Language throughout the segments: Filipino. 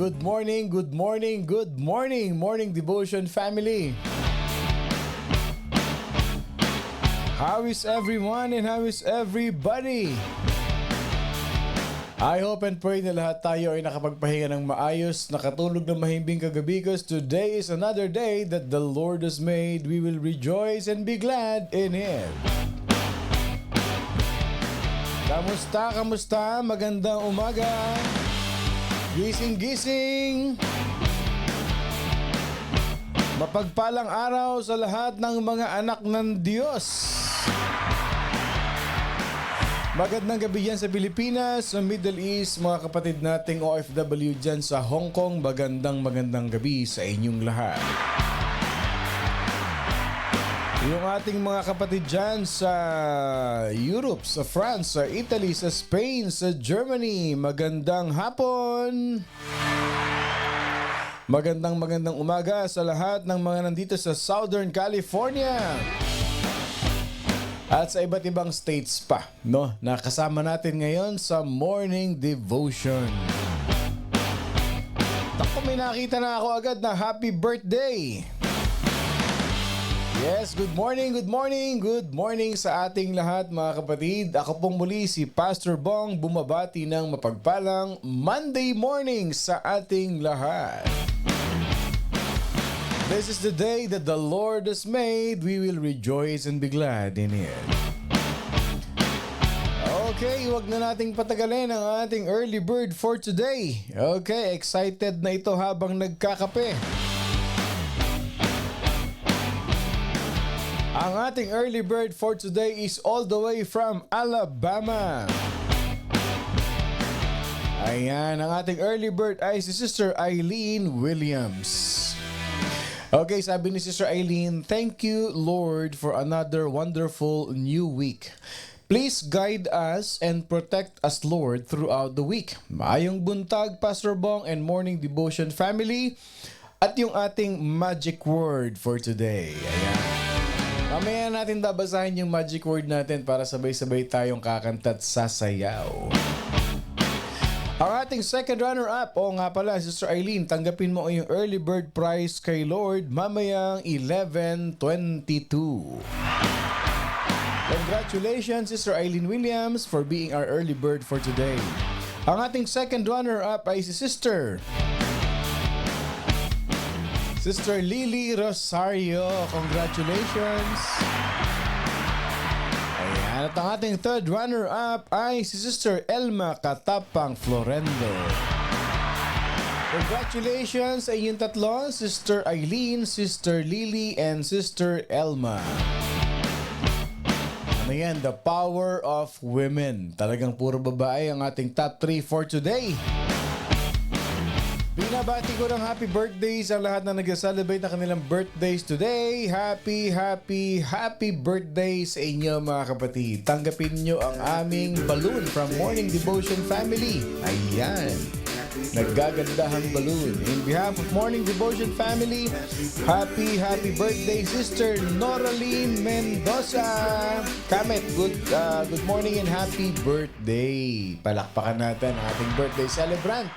good morning, good morning, good morning, morning devotion family. How is everyone and how is everybody? I hope and pray na lahat tayo ay nakapagpahinga ng maayos, nakatulog ng mahimbing kagabi because today is another day that the Lord has made. We will rejoice and be glad in Him. Kamusta? Magandang umaga. Gising. Mapagpalang araw sa lahat ng mga anak ng Diyos. Magandang gabi dyan sa Pilipinas, sa Middle East, mga kapatid nating OFW dyan sa Hong Kong. Magandang gabi sa inyong lahat. Yung ating mga kapatid dyan sa Europe, sa France, sa Italy, sa Spain, sa Germany, magandang hapon! Magandang umaga sa lahat ng mga nandito sa Southern California at sa iba't ibang states pa, no? Nakasama natin ngayon sa Morning Devotion. Tako, may nakita na ako agad na happy birthday! Yes, good morning sa ating lahat mga kapatid. Ako pong muli si Pastor Bong bumabati ng mapagpalang Monday morning sa ating lahat. This is the day that the Lord has made. We will rejoice and be glad in it. Okay, huwag na nating patagalin ang ating early bird for today. Okay, excited na ito habang nagkakape. Ang ating early bird for today is all the way from Alabama. Ayan, ang ating early bird ay si Sister Eileen Williams. Okay, sabi ni Sister Eileen, thank you, Lord, for another wonderful new week. Please guide us and protect us, Lord, throughout the week. Maayong buntag, Pastor Bong and Morning Devotion family. At yung ating magic word for today. Ayan. Mamaya natin babasahin yung magic word natin para sabay-sabay tayong kakanta at sasayaw. Ang ating second runner-up, nga pala, Sister Eileen, tanggapin mo yung early bird prize kay Lord mamayang 11:22. Congratulations, Sister Eileen Williams, for being our early bird for today. Ang ating second runner-up ay si Sister Lily Rosario. Congratulations! At ang ating third runner-up ay si Sister Elma Katapang Florendo. Congratulations sa inyong tatlo, Sister Eileen, Sister Lily, and Sister Elma. Ano yan? The power of women. Talagang puro babae ang ating top 3 for today. Binabati ko ng happy birthday sa lahat na nag-celebrate na kanilang birthdays today. Happy birthday sa inyo mga kapatid. Tanggapin nyo ang aming balloon from Morning Devotion family. Ayan. Naggagandahang balloon. In behalf of Morning Devotion family, happy birthday Sister Noraline Mendoza. Kamet, good morning and happy birthday. Palakpakan natin ang ating birthday celebrant.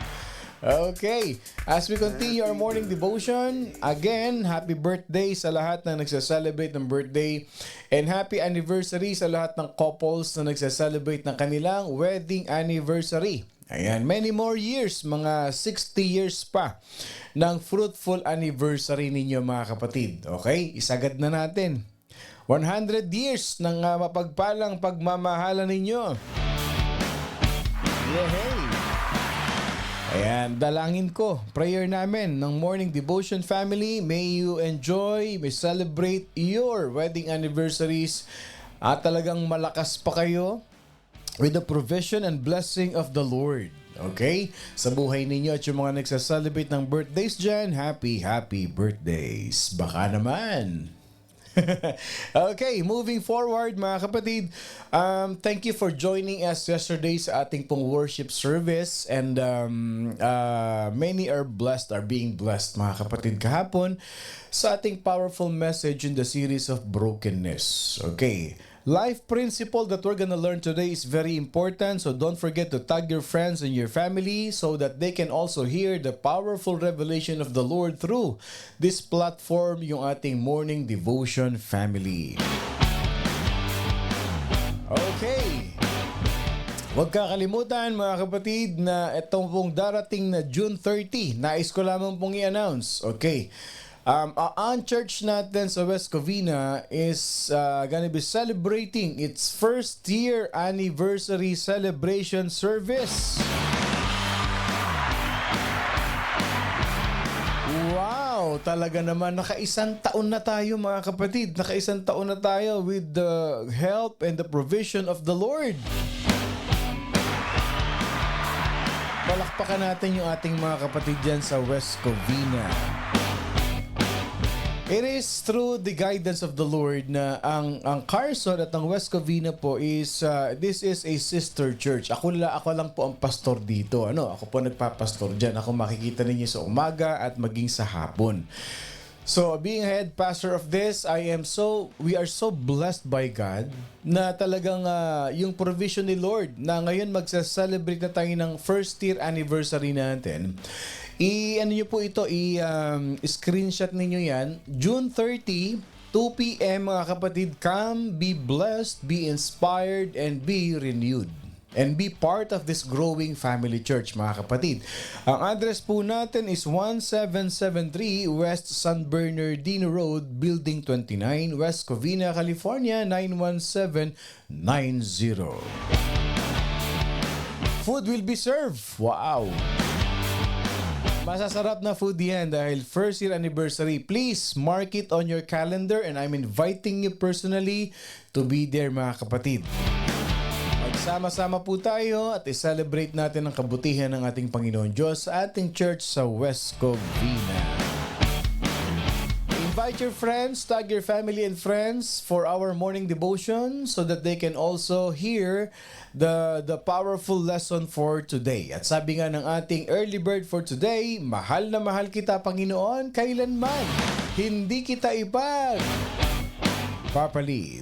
Okay, as we continue our morning devotion, again, happy birthday sa lahat na nagsa-celebrate ng birthday and happy anniversary sa lahat ng couples na nagsa-celebrate ng kanilang wedding anniversary. Ayan, many more years, mga 60 years pa ng fruitful anniversary ninyo mga kapatid. Okay, isagad na natin. 100 years ng mapagpalang pagmamahalan ninyo. Yehey! Ayan, dalangin ko, prayer namin ng Morning Devotion family, may you enjoy, may celebrate your wedding anniversaries at talagang malakas pa kayo with the provision and blessing of the Lord. Okay? Sa buhay ninyo at yung mga nagsaselebrate ng birthdays dyan, happy birthdays. Baka naman. Okay, moving forward mga kapatid, thank you for joining us yesterday sa ating pong worship service and many are being blessed mga kapatid kahapon sa ating powerful message in the series of brokenness. Okay, life principle that we're gonna learn today is very important. So don't forget to tag your friends and your family so that they can also hear the powerful revelation of the Lord through this platform, yung ating morning devotion family. Okay. Huwag kakalimutan mga kapatid na itong pong darating na June 30, nais ko lamang pong i-announce. Okay. Ang church natin sa West Covina is gonna be celebrating its first year anniversary celebration service. Wow! Talaga naman, nakaisang taon na tayo mga kapatid. Nakaisang taon na tayo with the help and the provision of the Lord. Palakpakan natin yung ating mga kapatid dyan sa West Covina. It is through the guidance of the Lord na ang Carson at ang West Covina po is this is a sister church. Ako lang po ang pastor dito. Ako po nagpapastor diyan. Ako makikita ninyo sa umaga at maging sa hapon. So, being head pastor of this, we are so blessed by God na talagang yung provision ni Lord na ngayon magsa-celebrate na tayo ng first year anniversary natin. Nyo po ito, screenshot ninyo yan. June 30, 2 p.m. mga kapatid, come, be blessed, be inspired, and be renewed. And be part of this growing family church, mga kapatid. Ang address po natin is 1773 West San Bernardino Road, Building 29, West Covina, California, 91790. Food will be served. Wow! Masasarap na food yan dahil first year anniversary. Please mark it on your calendar and I'm inviting you personally to be there, mga kapatid. Magsama-sama po tayo at i-celebrate natin ang kabutihan ng ating Panginoon Diyos sa ating church sa West Covina. Invite your friends, tag your family and friends for our morning devotion so that they can also hear the powerful lesson for today. At sabi nga ng ating early bird for today, mahal na mahal kita Panginoon kailanman. Hindi kita papalit.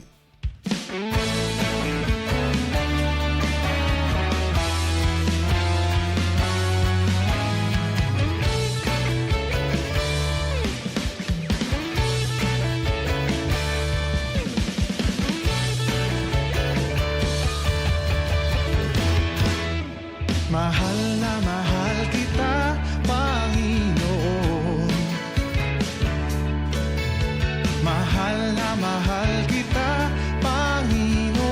Mahal na mahal kita, Panginoon. Mahal na mahal kita, Panginoon.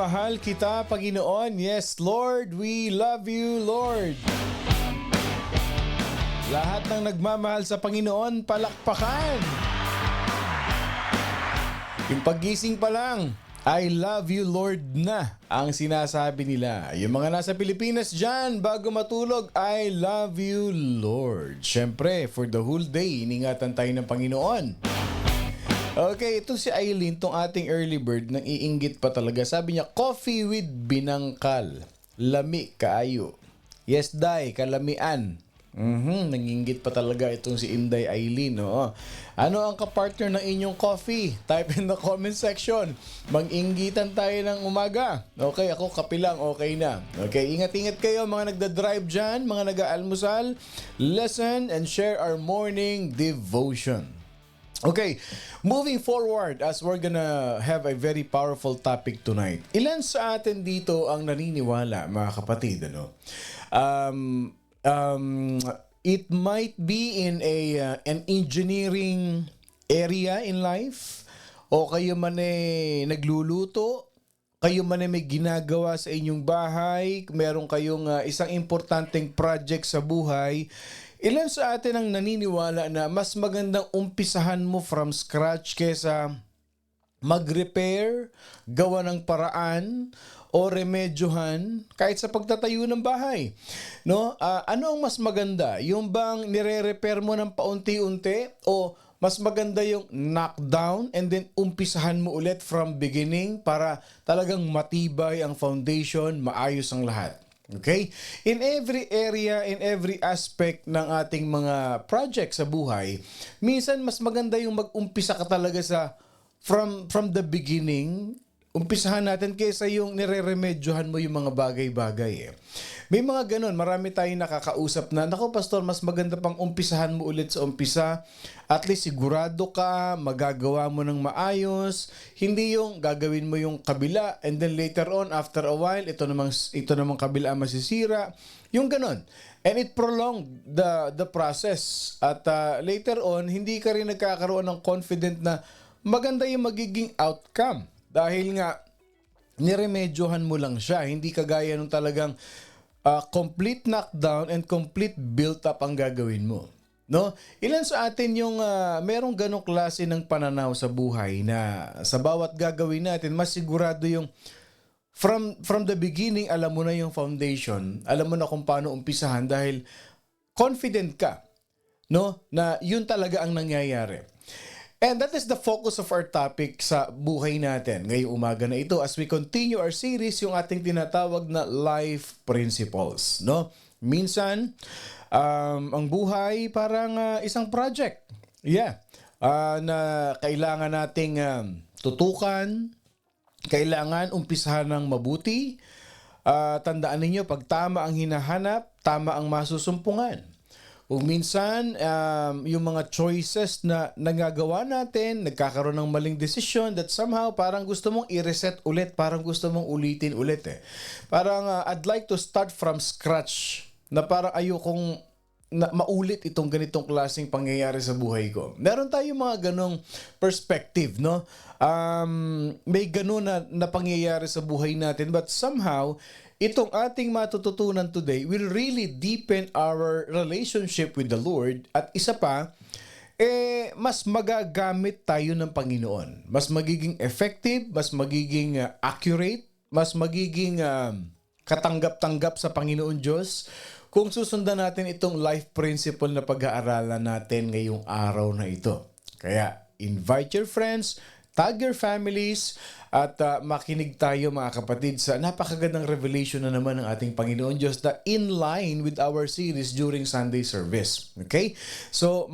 mahal kita, Panginoon. Yes, Lord, we love you, Lord. Lahat ng nagmamahal sa Panginoon, palakpakan. Yung paggising pa lang, I love you, Lord na ang sinasabi nila. Yung mga nasa Pilipinas dyan, bago matulog, I love you, Lord. Siyempre, for the whole day, iningatan tayo ng Panginoon. Okay, ito si Eileen, tong ating early bird, nang iinggit pa talaga. Sabi niya, coffee with binangkal. Lami, kaayo. Yes, day, kalamian. Nanginggit pa talaga itong si Inday Eileen. Oo. Ano ang kapartner ng inyong coffee? Type in the comment section. Mag-inggitan tayo ng umaga. Okay, ako kape lang, okay na. Okay, ingat-ingat kayo mga nagda-drive dyan, mga nag-aalmusal. Listen and share our morning devotion. Okay, moving forward as we're gonna have a very powerful topic tonight. Ilan sa atin dito ang naniniwala, mga kapatid, ano? It might be in an engineering area in life, o kayo man nagluluto, kayo man may ginagawa sa inyong bahay, meron kayong isang importanteng project sa buhay. Ilan sa atin ang naniniwala na mas magandang umpisahan mo from scratch kesa mag-repair, gawa ng paraan, o remedyohan kahit sa pagtatayo ng bahay? No? Ano ang mas maganda? Yung bang nire-repair mo ng paunti-unti, o mas maganda yung knockdown and then umpisahan mo ulit from beginning para talagang matibay ang foundation, maayos ang lahat? Okay? In every area, in every aspect ng ating mga project sa buhay, minsan mas maganda yung mag-umpisa ka talaga sa from the beginning. Umpisahan natin kaysa yung nire-remedyohan mo yung mga bagay-bagay. May mga ganun, marami tayong nakakausap na, nako pastor, mas maganda pang umpisahan mo ulit sa umpisa. At least sigurado ka, magagawa mo ng maayos. Hindi yung gagawin mo yung kabila and then later on, after a while, ito namang kabila masisira. Yung ganun. And it prolonged the process. At later on, hindi ka rin nagkakaroon ng confident na maganda yung magiging outcome. Dahil nga, niremedyohan mo lang siya. Hindi kagaya nung talagang complete knockdown and complete built-up ang gagawin mo. No? Ilan sa atin yung merong ganong klase ng pananaw sa buhay na sa bawat gagawin natin, mas sigurado yung from the beginning, alam mo na yung foundation, alam mo na kung paano umpisahan dahil confident ka, no? Na yun talaga ang nangyayari. And that is the focus of our topic sa buhay natin ngayong umaga na ito as we continue our series, yung ating tinatawag na life principles. No? Minsan, ang buhay parang isang project. Yeah. Na kailangan nating tutukan, kailangan umpisahan ng mabuti. Tandaan ninyo, pag tama ang hinahanap, tama ang masusumpungan. Kung minsan, yung mga choices na nagagawa natin, nagkakaroon ng maling desisyon that somehow parang gusto mong i-reset ulit, parang gusto mong ulitin ulit eh. Parang I'd like to start from scratch na parang ayokong maulit itong ganitong klaseng pangyayari sa buhay ko. Meron tayong mga ganong perspective, no? May ganon na pangyayari sa buhay natin, but somehow, itong ating matututunan today will really deepen our relationship with the Lord, at isa pa, mas magagamit tayo ng Panginoon. Mas magiging effective, mas magiging accurate, mas magiging katanggap-tanggap sa Panginoon Diyos kung susundan natin itong life principle na pag-aaralan natin ngayong araw na ito. Kaya invite your friends, tag your families, at makinig tayo mga kapatid sa napakagandang revelation na naman ng ating Panginoon Diyos na in line with our series during Sunday service. Okay? So,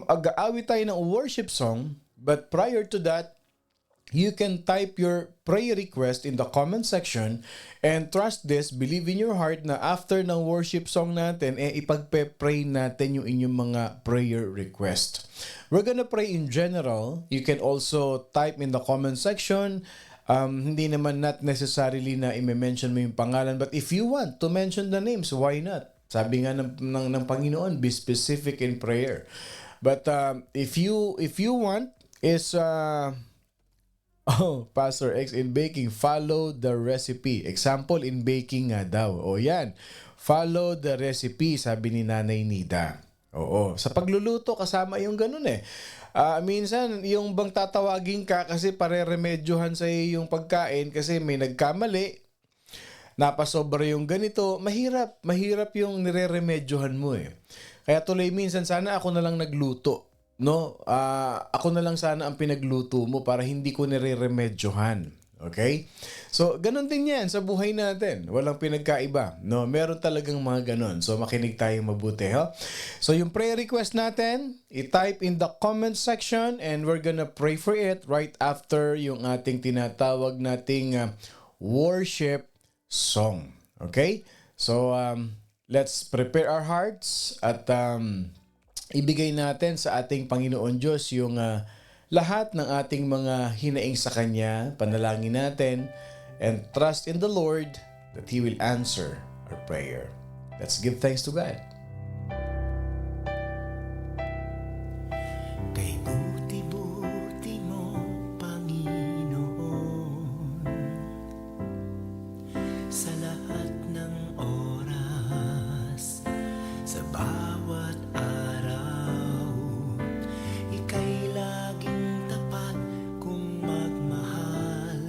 mag-aawit tayo ng worship song, but prior to that, you can type your prayer request in the comment section, and trust this, believe in your heart na after ng worship song natin, ipagpe-pray natin yung inyong mga prayer request. We're gonna pray in general. You can also type in the comment section. Hindi naman not necessarily na i-mention mo yung pangalan, but if you want to mention the names, why not? Sabi nga ng Panginoon, be specific in prayer. But if you want is Oh, Pastor X, in baking, follow the recipe. Example, in baking nga daw. O yan, follow the recipe, sabi ni Nanay Nida. Oo, sa pagluluto kasama yung ganun eh. Minsan, yung bang tatawagin ka kasi pareremedyohan sa yung pagkain kasi may nagkamali, napasobra yung ganito, mahirap yung nireremedyohan mo eh. Kaya tuloy minsan, sana ako na lang nagluto. No, ako na lang sana ang pinagluto mo para hindi ko nire-remedyohan. Okay? So, ganun din yan sa buhay natin. Walang pinagkaiba. No, meron talagang mga ganun. So, makinig tayo mabuti. Ha? So, yung prayer request natin, i-type in the comment section and we're gonna pray for it right after yung ating tinatawag nating worship song. Okay? So, let's prepare our hearts at ibigay natin sa ating Panginoon Diyos yung lahat ng ating mga hinaing sa Kanya, panalangin natin, and trust in the Lord that He will answer our prayer. Let's give thanks to God. Kay buti-buti mo, Panginoon, sa lahat ng oras, sa bawat araw, ika'y laging tapat kung magmahal.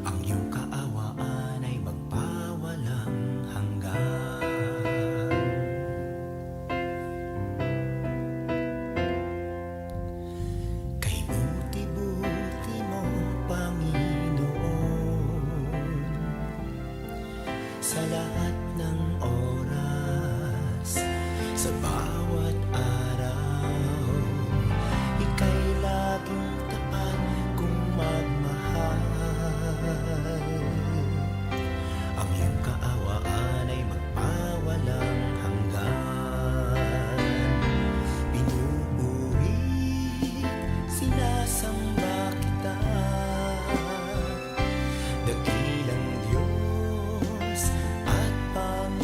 Ang iyong kaawaan ay magpawalang hanggan. Kay buti-buti mo, Panginoon, sa lahat ng oras, sa bawat araw, ika'y laging tapat kung magmahal. Ang iyong kaawaan ay magpawalang hanggan. Pinupuri, sinasamba kita, dakilang Diyos at Panginoon.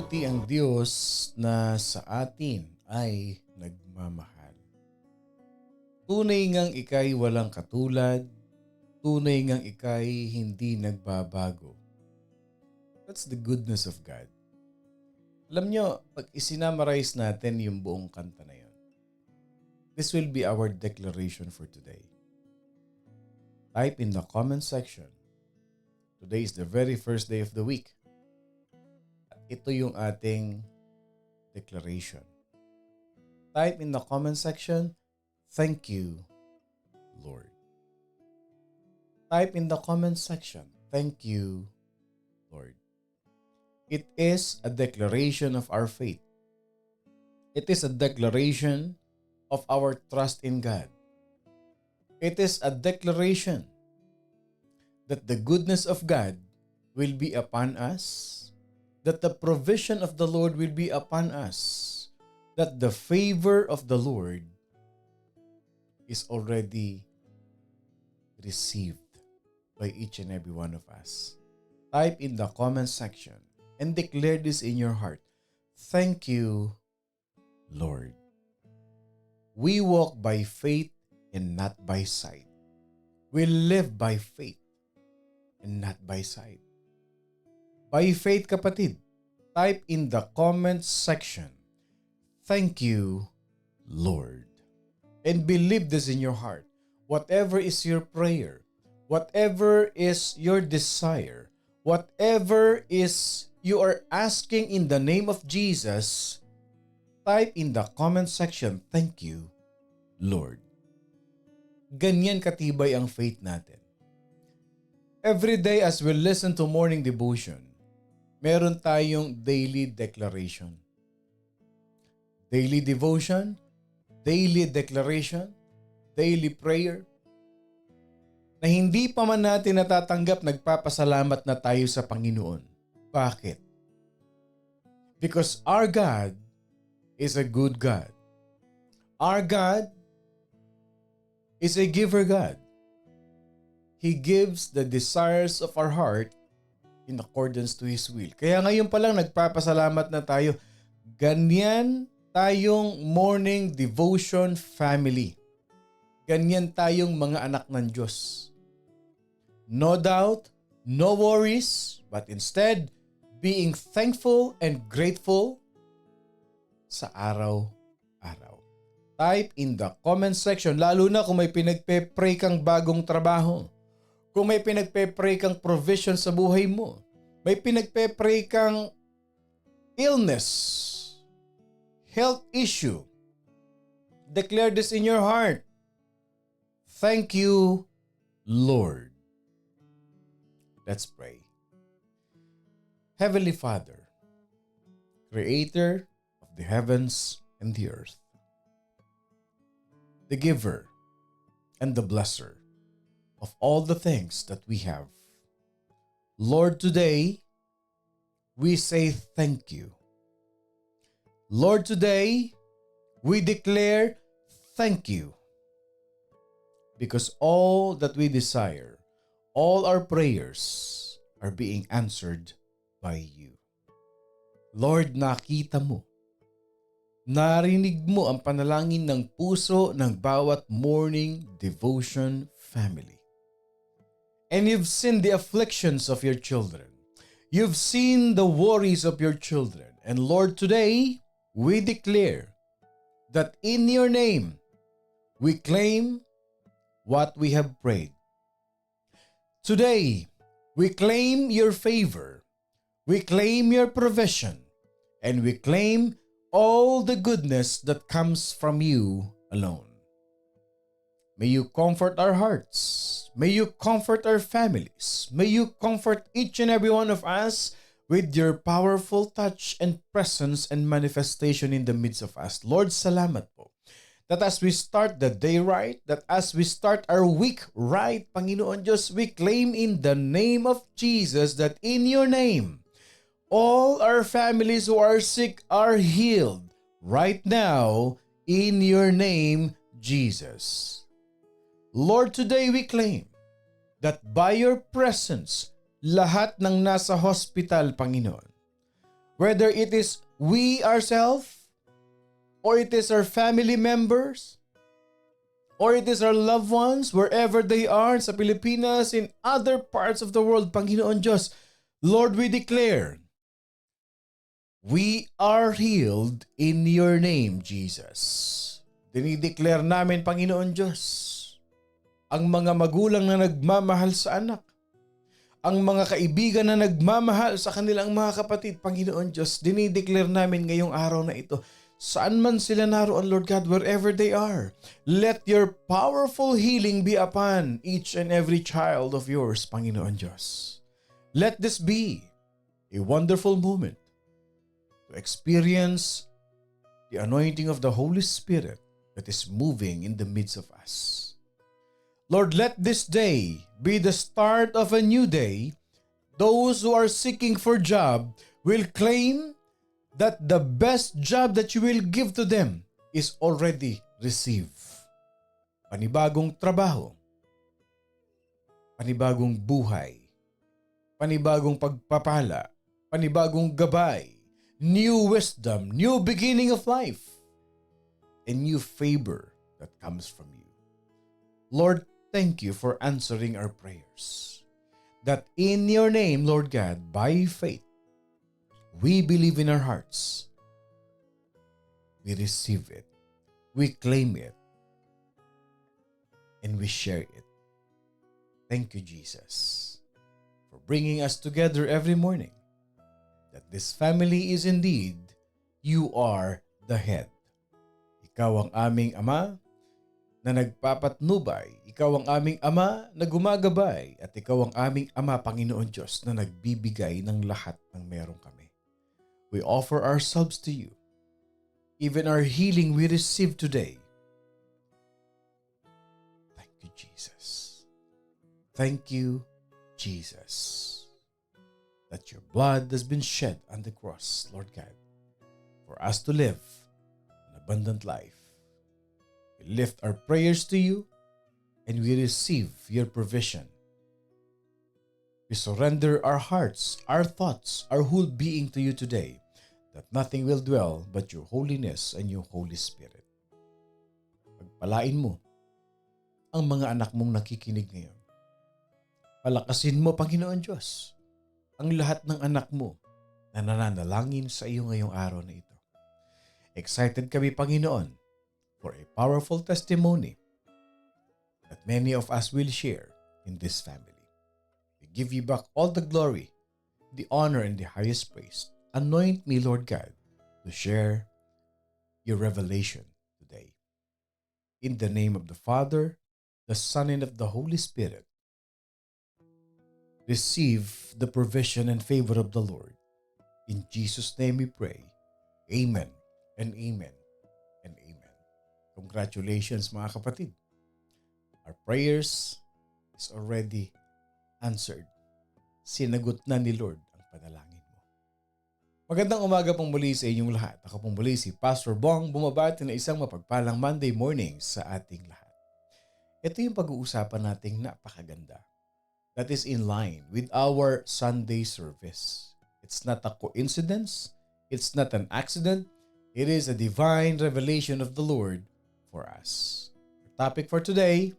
mabuti ang Diyos na sa atin ay nagmamahal. Tunay ngang ika'y walang katulad, tunay ngang ika'y hindi nagbabago. That's the goodness of God. Alam nyo, pag isinamarize natin yung buong kanta na yun, this will be our declaration for today. Type in the comment section. Today is the very first day of the week. At ito yung ating declaration. Type in the comment section, thank you, Lord. Type in the comment section, thank you, Lord. It is a declaration of our faith. It is a declaration of our trust in God. It is a declaration that the goodness of God will be upon us, that the provision of the Lord will be upon us, that the favor of the Lord is already received by each and every one of us. Type in the comment section and declare this in your heart. Thank you, Lord. We walk by faith and not by sight. We live by faith and not by sight. By faith, kapatid, type in the comment section, thank you, Lord. And believe this in your heart. Whatever is your prayer, whatever is your desire, whatever is you are asking in the name of Jesus, type in the comment section, thank you, Lord. Ganyan katibay ang faith natin. Every day as we listen to morning devotion, meron tayong daily declaration. Daily devotion, daily declaration, daily prayer. Na hindi pa man natin natatanggap, nagpapasalamat na tayo sa Panginoon. Bakit? Because our God is a good God. Our God is a giver God. He gives the desires of our heart in accordance to His will. Kaya ngayon pa lang nagpapasalamat na tayo. Ganyan tayong morning devotion family. Ganyan tayong mga anak ng Diyos. No doubt, no worries, but instead, being thankful and grateful sa araw-araw. Type in the comment section, lalo na kung may pinagpe-pray kang bagong trabaho. Kung may pinagpe-pray kang provision sa buhay mo. May pinagpe-pray kang illness, health issue. Declare this in your heart. Thank you, Lord. Let's pray. Heavenly Father, Creator of the heavens and the earth, the giver and the blesser of all the things that we have. Lord, today, we say thank you. Lord, today, we declare thank you. Because all that we desire, all our prayers are being answered by you. Lord, nakita mo, narinig mo ang panalangin ng puso ng bawat morning devotion family. And you've seen the afflictions of your children. You've seen the worries of your children. And Lord, today, we declare that in your name, we claim what we have prayed. Today, we claim your favor. We claim your provision. And we claim all the goodness that comes from you alone. May you comfort our hearts. May you comfort our families. May you comfort each and every one of us with your powerful touch and presence and manifestation in the midst of us. Lord, salamat po. That as we start the day right, that as we start our week right, Panginoon Diyos, we claim in the name of Jesus that in your name, all our families who are sick are healed right now in your name, Jesus. Lord, today we claim that by your presence, lahat ng nasa hospital, Panginoon, Whether it is we ourselves, or it is our family members, or it is our loved ones, wherever they are, sa Pilipinas, in other parts of the world, Panginoon Diyos, Lord, we declare, we are healed in your name, Jesus. Dinideclare namin, Panginoon Diyos, ang mga magulang na nagmamahal sa anak, ang mga kaibigan na nagmamahal sa kanilang mga kapatid, Panginoon Diyos, dinideclare namin ngayong araw na ito, saan man sila naroon, Lord God, wherever they are, let your powerful healing be upon each and every child of yours, Panginoon Diyos. Let this be a wonderful moment to experience the anointing of the Holy Spirit that is moving in the midst of us. Lord, let this day be the start of a new day. Those who are seeking for job will claim that the best job that you will give to them is already received. Panibagong trabaho, panibagong buhay, panibagong pagpapala, panibagong gabay, new wisdom, new beginning of life, and new favor that comes from you. Lord, thank you for answering our prayers. That in your name, Lord God, by faith, we believe in our hearts. We receive it. We claim it. And we share it. Thank you, Jesus, for bringing us together every morning. That this family is indeed, you are the head. Ikaw ang aming Ama na nagpapatnubay. Ikaw ang aming Ama na gumagabay. At ikaw ang aming Ama, Panginoon Diyos, na nagbibigay ng lahat ng meron kami. We offer ourselves to you. Even our healing we receive today. Thank you, Jesus. Thank you, Jesus, that your blood has been shed on the cross, Lord God, for us to live an abundant life. We lift our prayers to you and we receive your provision. We surrender our hearts, our thoughts, our whole being to you today, that nothing will dwell but your holiness and your Holy Spirit. Pagpalain mo ang mga anak mong nakikinig ngayon. Palakasin mo, Panginoon Diyos, ang lahat ng anak mo na nananalangin sa iyo ngayong araw na ito. Excited kami, Panginoon, for a powerful testimony that many of us will share in this family. Give you back all the glory, the honor, and the highest praise. Anoint me, Lord God, to share your revelation today. In the name of the Father, the Son, and of the Holy Spirit, receive the provision and favor of the Lord. In Jesus' name we pray. Amen and amen and amen. Congratulations, mga kapatid. Our prayers is already answered. Sinagot na ni Lord ang panalangin mo. Magandang umaga pong muli sa inyong lahat. Ako pong muli si Pastor Bong, bumabati na isang mapagpalang Monday morning sa ating lahat. Ito yung pag-uusapan nating napakaganda. That is in line with our Sunday service. It's not a coincidence. It's not an accident. It is a divine revelation of the Lord for us. The topic for today,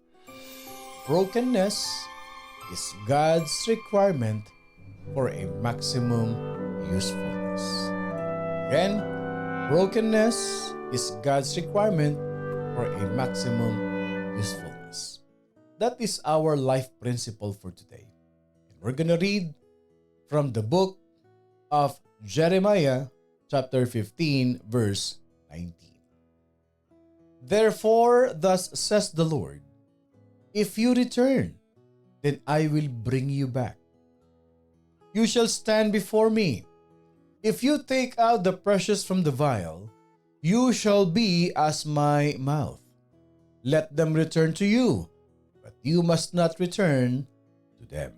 brokenness is God's requirement for a maximum usefulness. Again, brokenness is God's requirement for a maximum usefulness. That is our life principle for today. And we're going to read from the book of Jeremiah, chapter 15, verse 19. Therefore, thus says the Lord, if you return, then I will bring you back. You shall stand before me. If you take out the precious from the vial, you shall be as my mouth. Let them return to you, but you must not return to them.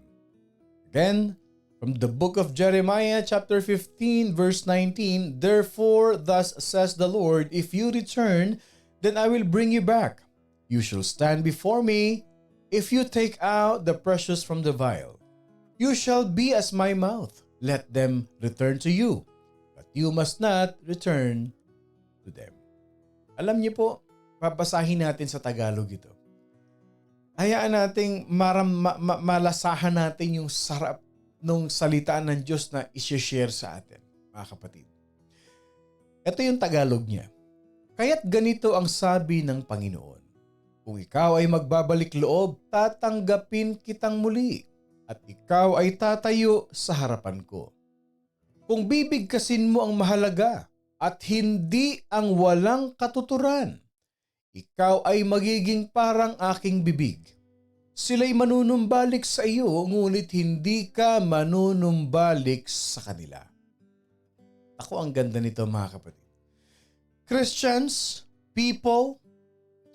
Again, from the book of Jeremiah, chapter 15, verse 19, therefore, thus says the Lord, if you return, then I will bring you back. You shall stand before me. If you take out the precious from the vial, you shall be as my mouth. Let them return to you, but you must not return to them. Alam niyo po, babasahin natin sa Tagalog ito. Hayaan nating malasahan natin yung sarap ng salita ng Diyos na isi-share sa atin, mga kapatid. Ito yung Tagalog niya. Kaya't ganito ang sabi ng Panginoon. Kung ikaw ay magbabalik loob, tatanggapin kitang muli at ikaw ay tatayo sa harapan ko. Kung bibigkasin mo ang mahalaga at hindi ang walang katuturan, ikaw ay magiging parang aking bibig. Sila'y manunumbalik sa iyo, ngunit hindi ka manunumbalik sa kanila. Ako, ang ganda nito, mga kapatid. Christians, people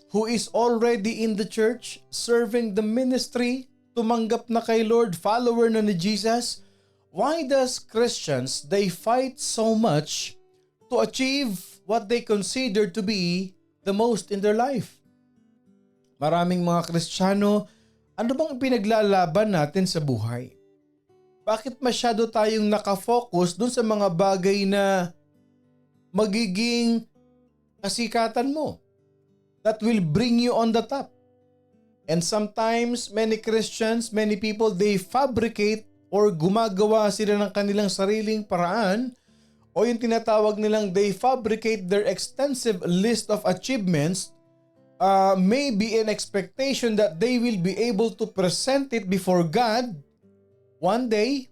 who is already in the church, serving the ministry, tumanggap na kay Lord, follower na ni Jesus, why does Christians, they fight so much to achieve what they consider to be the most in their life? Maraming mga Kristiyano, ano bang pinaglalaban natin sa buhay? Bakit masyado tayong nakafocus dun sa mga bagay na magiging kasikatan mo that will bring you on the top? And sometimes, many Christians, many people, they fabricate or gumagawa sila ng kanilang sariling paraan o yung tinatawag nilang they fabricate their extensive list of achievements, maybe an expectation that they will be able to present it before God one day.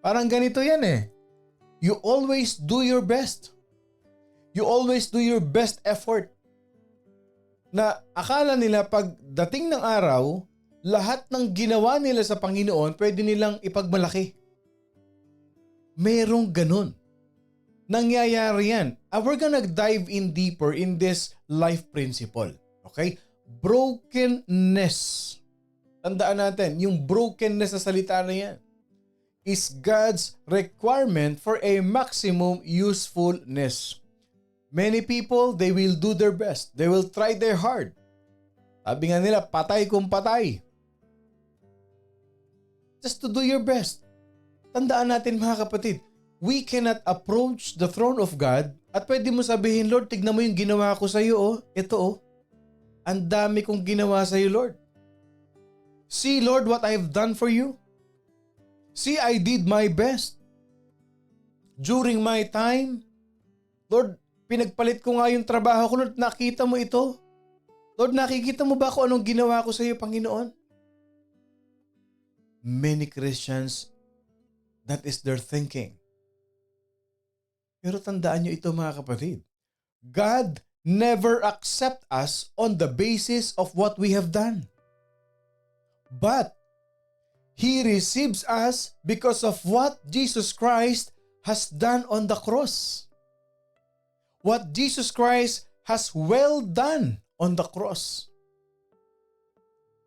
Parang ganito yan eh. You always do your best. You always do your best effort. Na akala nila pag dating ng araw, lahat ng ginawa nila sa Panginoon pwede nilang ipagmalaki. Merong ganun. Nangyayari yan. We're gonna dive in deeper in this life principle. Okay? Brokenness. Tandaan natin, yung brokenness sa salita na yan is God's requirement for a maximum usefulness. Many people, they will do their best. They will try their hard. Sabi nga nila, patay kung patay. Just to do your best. Tandaan natin, mga kapatid, we cannot approach the throne of God at pwede mo sabihin, Lord, tignan mo yung ginawa ko sa iyo. Oh. Ito, oh. Ang dami kong ginawa sa iyo, Lord. See, Lord, what I have done for you. See, I did my best. During my time, Lord, pinagpalit ko nga yung trabaho ko, Lord, nakita mo ito? Lord, nakikita mo ba kung anong ginawa ko sa iyo, Panginoon? Many Christians, that is their thinking. Pero tandaan nyo ito, mga kapatid. God never accept us on the basis of what we have done. But He receives us because of what Jesus Christ has done on the cross. What Jesus Christ has well done on the cross.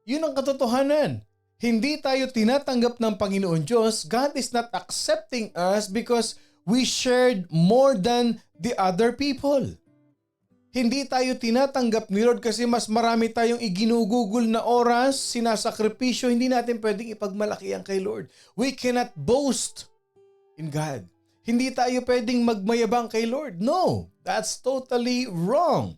Yun ang katotohanan. Hindi tayo tinatanggap ng Panginoon Diyos. God is not accepting us because we shared more than the other people. Hindi tayo tinatanggap ni Lord kasi mas marami tayong iginugugol na oras, sinasakripisyo, hindi natin pwedeng ipagmalaki ang kay Lord. We cannot boast in God. Hindi tayo pwedeng magmayabang kay Lord. No, that's totally wrong.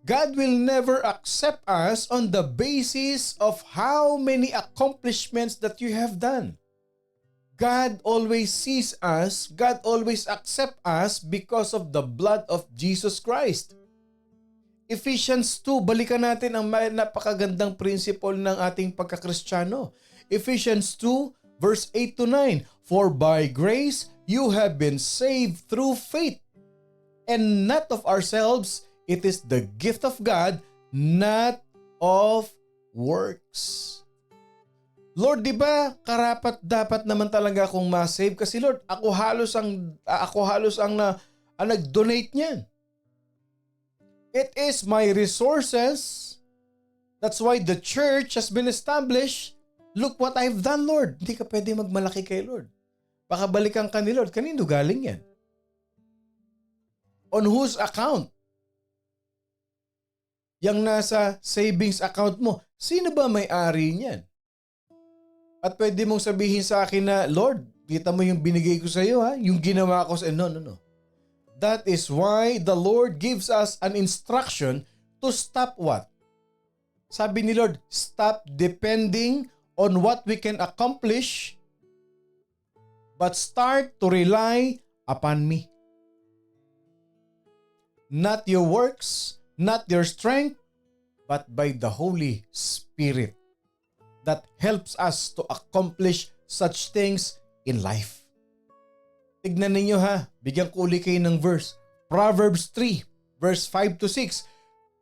God will never accept us on the basis of how many accomplishments that you have done. God always sees us, God always accepts us because of the blood of Jesus Christ. Ephesians 2, balikan natin ang napakagandang principle ng ating pagkakristyano. Ephesians 2, verse 8 to 9. For by grace you have been saved through faith, and not of ourselves, it is the gift of God, not of works. Lord, di ba karapat dapat naman talaga akong ma-save kasi Lord, ako halos ang nag-donate niyan. It is my resources. That's why the church has been established. Look what I've done, Lord. Hindi ka pwede magmalaki kay Lord. Baka balikan ka ni Lord. Kanino galing yan? On whose account? Yang nasa savings account mo, sino ba may-ari niyan? At pwede mong sabihin sa akin na, Lord, kita mo yung binigay ko sa iyo, ha? Yung ginawa ko sa... No. That is why the Lord gives us an instruction to stop what? Sabi ni Lord, stop depending on what we can accomplish, but start to rely upon me. Not your works, not your strength, but by the Holy Spirit that helps us to accomplish such things in life. Tignan ninyo ha, bigyan ko uli kayo ng verse. Proverbs 3, verse 5 to 6.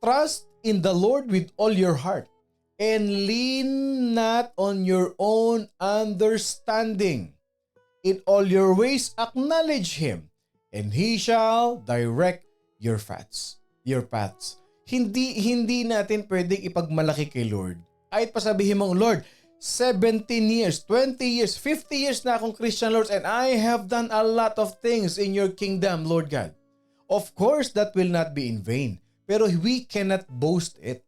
Trust in the Lord with all your heart and lean not on your own understanding. In all your ways acknowledge Him, and He shall direct your paths. Hindi natin pwedeng ipagmalaki kay Lord. Kahit pa sabihin mong, Lord, 17 years, 20 years, 50 years na akong Christian, Lord, and I have done a lot of things in your kingdom, Lord God. Of course, that will not be in vain. Pero we cannot boast it.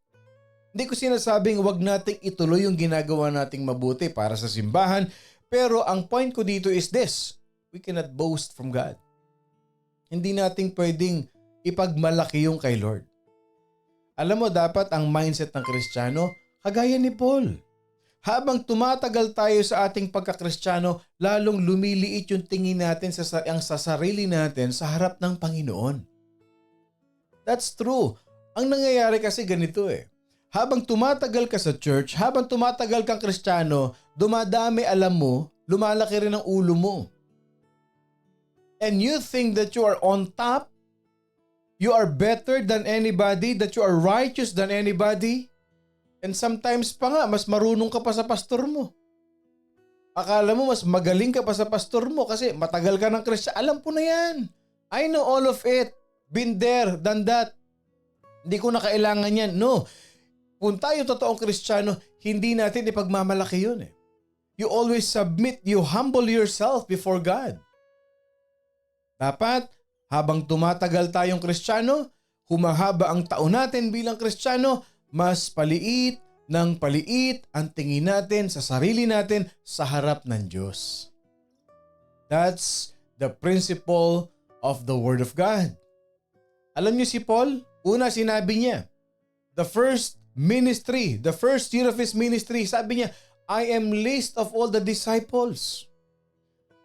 Hindi ko sinasabing wag nating ituloy yung ginagawa nating mabuti para sa simbahan. Pero ang point ko dito is this. We cannot boast from God. Hindi nating pwedeng ipagmalaki yung kay Lord. Alam mo, dapat ang mindset ng Kristiyano, kagaya ni Paul. Habang tumatagal tayo sa ating pagkakristyano, lalong lumiliit yung tingin natin sa sarili natin sa harap ng Panginoon. That's true. Ang nangyayari kasi ganito eh. Habang tumatagal ka sa church, habang tumatagal kang Kristiyano, dumadami alam mo, lumalaki rin ang ulo mo. And you think that you are on top, you are better than anybody, that you are righteous than anybody. And sometimes pa nga, mas marunong ka pa sa pastor mo. Akala mo mas magaling ka pa sa pastor mo kasi matagal ka ng Kristiyano. Alam ko na yan. I know all of it. Been there, done that. Hindi ko na kailangan yan. No. Kung tayo totoong Kristiyano, hindi natin ipagmamalaki yun eh. You always submit, you humble yourself before God. Dapat, habang tumatagal tayong Kristiyano, humahaba ang taon natin bilang Kristiyano, mas paliit ng paliit ang tingin natin sa sarili natin sa harap ng Diyos. That's the principle of the Word of God. Alam niyo si Paul, una sinabi niya, the first year of his ministry, sabi niya, I am least of all the disciples.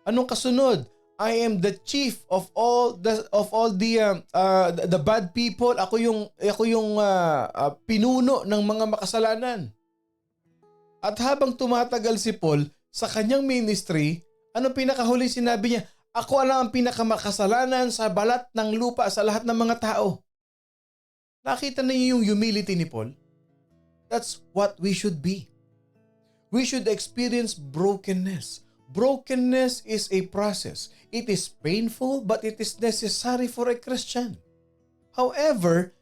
Anong kasunod? I am the chief of all the bad people. Ako yung pinuno ng mga makasalanan. At habang tumatagal si Paul sa kanyang ministry, ano pinakahuli sinabi niya? Ako lang ang pinakamakasalanan sa balat ng lupa sa lahat ng mga tao. Nakita niyo yung humility ni Paul? That's what we should be. We should experience brokenness. Brokenness is a process. It is painful, but it is necessary for a Christian. However,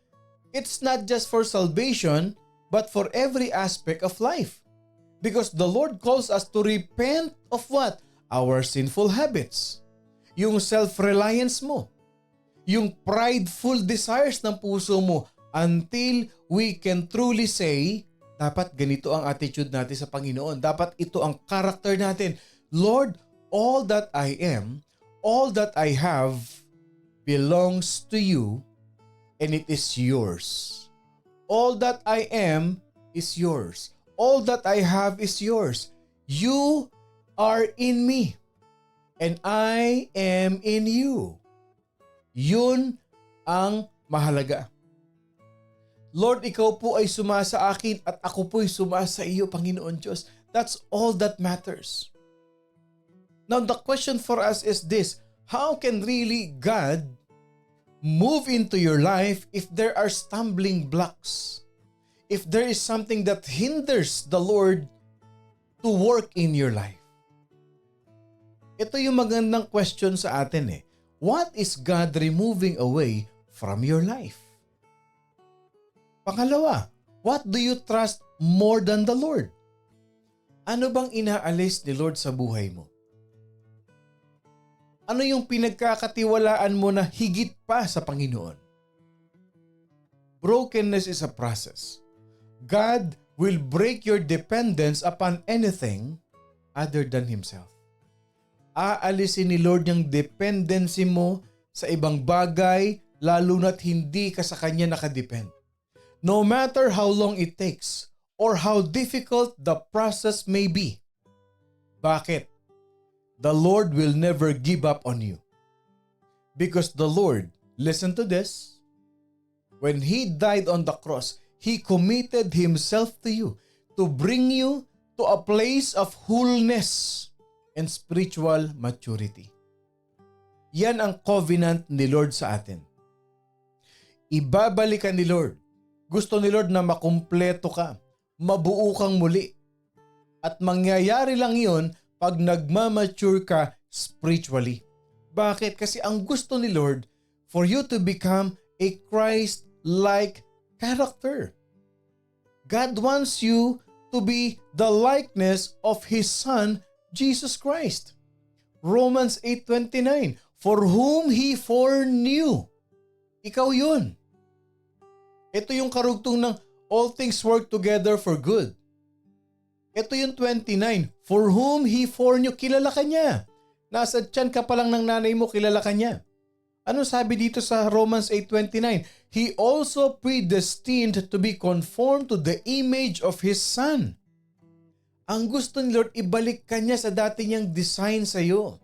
it's not just for salvation, but for every aspect of life. Because the Lord calls us to repent of what? Our sinful habits. Yung self-reliance mo. Yung prideful desires ng puso mo until we can truly say, dapat ganito ang attitude natin sa Panginoon. Dapat ito ang character natin. Lord, all that I am, all that I have belongs to you and it is yours. All that I am is yours. All that I have is yours. You are in me and I am in you. Yun ang mahalaga. Lord, ikaw po ay sumasa akin at ako po ay sumasa iyo, Panginoon Diyos. That's all that matters. Now, the question for us is this. How can really God move into your life if there are stumbling blocks? If there is something that hinders the Lord to work in your life? Ito yung magandang question sa atin eh. What is God removing away from your life? Pangalawa, what do you trust more than the Lord? Ano bang inaalis ni Lord sa buhay mo? Ano yung pinagkakatiwalaan mo na higit pa sa Panginoon? Brokenness is a process. God will break your dependence upon anything other than Himself. Aalisin ni Lord yung dependency mo sa ibang bagay, lalo na't hindi ka sa Kanya nakadepend. No matter how long it takes or how difficult the process may be. Bakit? The Lord will never give up on you. Because the Lord, listen to this, when He died on the cross, He committed Himself to you to bring you to a place of wholeness and spiritual maturity. Yan ang covenant ni Lord sa atin. Ibabalikan ni Lord. Gusto ni Lord na makumpleto ka, mabuo kang muli. At mangyayari lang yon pag nagmamature ka spiritually. Bakit? Kasi ang gusto ni Lord for you to become a Christ-like character. God wants you to be the likeness of His Son, Jesus Christ. Romans 8:29, for whom He foreknew. Ikaw yun. Ito yung karugtong ng all things work together for good. Ito yung 29, for whom He foreknew. Kilala ka niya. Nasa tiyan ka pa lang ng nanay mo, kilala ka niya. Ano sabi dito sa Romans 8:29? He also predestined to be conformed to the image of His Son. Ang gusto ni Lord, ibalik ka niya sa dati niyang design sa iyo.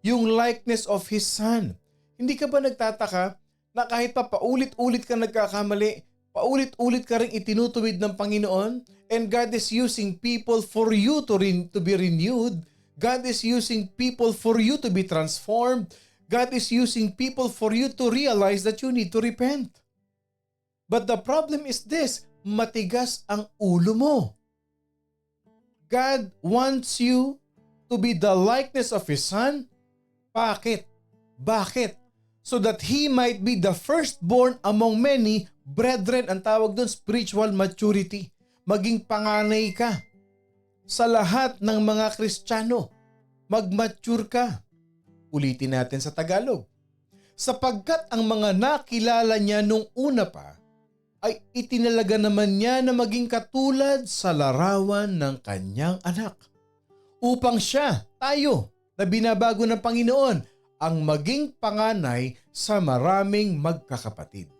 Yung likeness of His Son. Hindi ka ba nagtataka na kahit pa paulit-ulit ka nagkakamali, paulit-ulit ka rin itinutuwid ng Panginoon, and God is using people for you to be renewed. God is using people for you to be transformed. God is using people for you to realize that you need to repent. But the problem is this, matigas ang ulo mo. God wants you to be the likeness of His Son. Bakit? Bakit? So that He might be the firstborn among many brethren. Ang tawag doon, spiritual maturity. Maging panganay ka. Sa lahat ng mga Kristiyano, mag-mature ka. Ulitin natin sa Tagalog. Sapagkat ang mga nakilala niya nung una pa, ay itinalaga naman niya na maging katulad sa larawan ng kanyang anak. Upang siya, tayo, na binabago ng Panginoon, ang maging panganay sa maraming magkakapatid.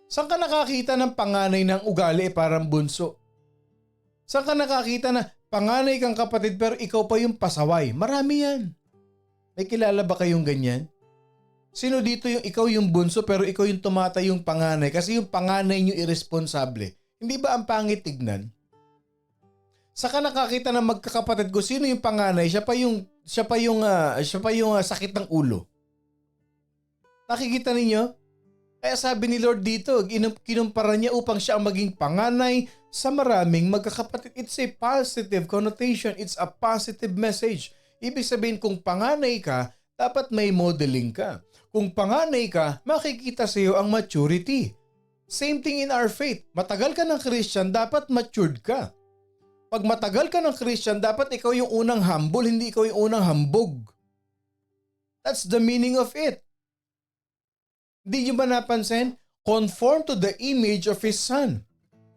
Saan ka nakakita ng panganay ng ugali parang bunso? Saan ka nakakita na panganay kang kapatid pero ikaw pa yung pasaway? Marami yan. May kilala ba kayong ganyan? Sino dito yung ikaw yung bunso pero ikaw yung tumatay yung panganay kasi yung panganay nyo irresponsable? Hindi ba ang pangit tignan? Saka nakakita ng magkakapatid ko, sino yung panganay? Siya pa yung sakit ng ulo. Nakikita ninyo? Kaya sabi ni Lord dito, kinumpara niya upang siya ang maging panganay sa maraming magkakapatid. It's a positive connotation. It's a positive message. Ibig sabihin kung panganay ka, dapat may modeling ka. Kung panganay ka, makikita sa iyo ang maturity. Same thing in our faith. Matagal ka ng Christian, dapat matured ka. Pag matagal ka ng Christian, dapat ikaw yung unang humble, hindi ikaw yung unang hambog. That's the meaning of it. Hindi nyo ba napansin? Conform to the image of His Son.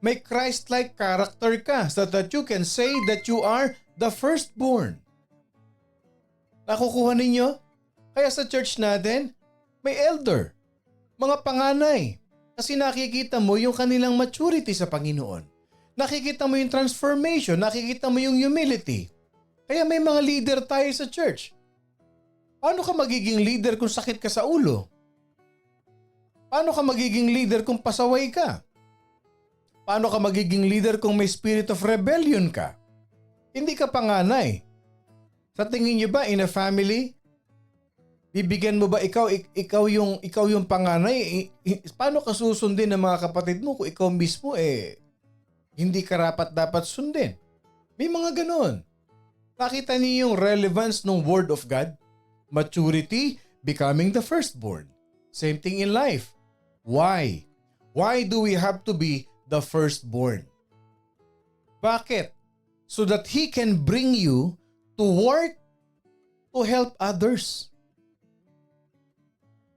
May Christ-like character ka so that you can say that you are the firstborn. Nakukuha ninyo? Kaya sa church natin, may elder, mga panganay. Kasi nakikita mo yung kanilang maturity sa Panginoon. Nakikita mo yung transformation, nakikita mo yung humility. Kaya may mga leader tayo sa church. Paano ka magiging leader kung sakit ka sa ulo? Paano ka magiging leader kung pasaway ka? Paano ka magiging leader kung may spirit of rebellion ka? Hindi ka panganay. Sa tingin niyo ba in a family, bibigyan mo ba ikaw yung panganay? Paano ka susundin ng mga kapatid mo kung ikaw mismo hindi karapat dapat sundin? May mga ganon. Nakita niyo yung relevance ng Word of God? Maturity, becoming the firstborn. Same thing in life. Why? Why do we have to be the firstborn? Bakit? So that He can bring you to work to help others.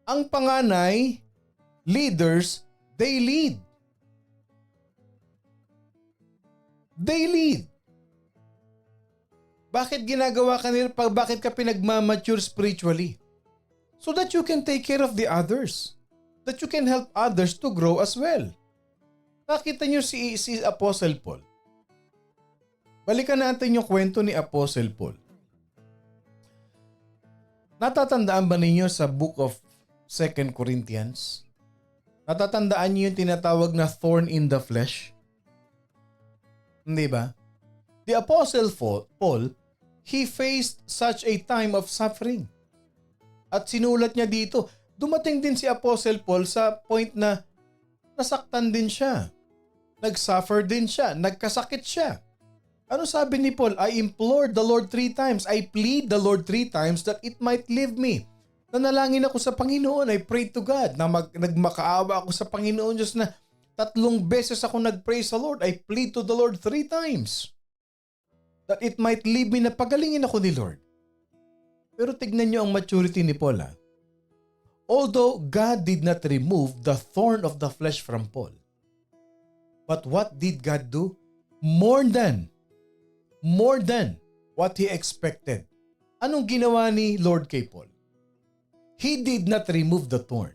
Ang panganay, leaders, they lead. They lead. Bakit ginagawa ka nila? Bakit ka pinagmamature spiritually? so that you can take care of the others. That you can help others to grow as well. Nakita niyo si Apostle Paul. Balikan natin yung kwento ni Apostle Paul. Natatandaan ba ninyo sa book of 2 Corinthians? Natatandaan niyo yung tinatawag na thorn in the flesh? Hindi ba? The Apostle Paul, he faced such a time of suffering. At sinulat niya dito, dumating din si Apostle Paul sa point na nasaktan din siya. Nag-suffer din siya. Nagkasakit siya. Ano sabi ni Paul? I implored the Lord 3 times. I plead the Lord 3 times that it might leave me. Nanalangin ako sa Panginoon. I prayed to God na nagmakaawa ako sa Panginoon Diyos na 3 beses ako nag-pray sa Lord. I plead to the Lord 3 times that it might leave me, na pagalingin ako ni Lord. Pero tignan niyo ang maturity ni Paul. Although God did not remove the thorn of the flesh from Paul, but what did God do? More than what he expected. Anong ginawa ni Lord kay Paul? He did not remove the thorn,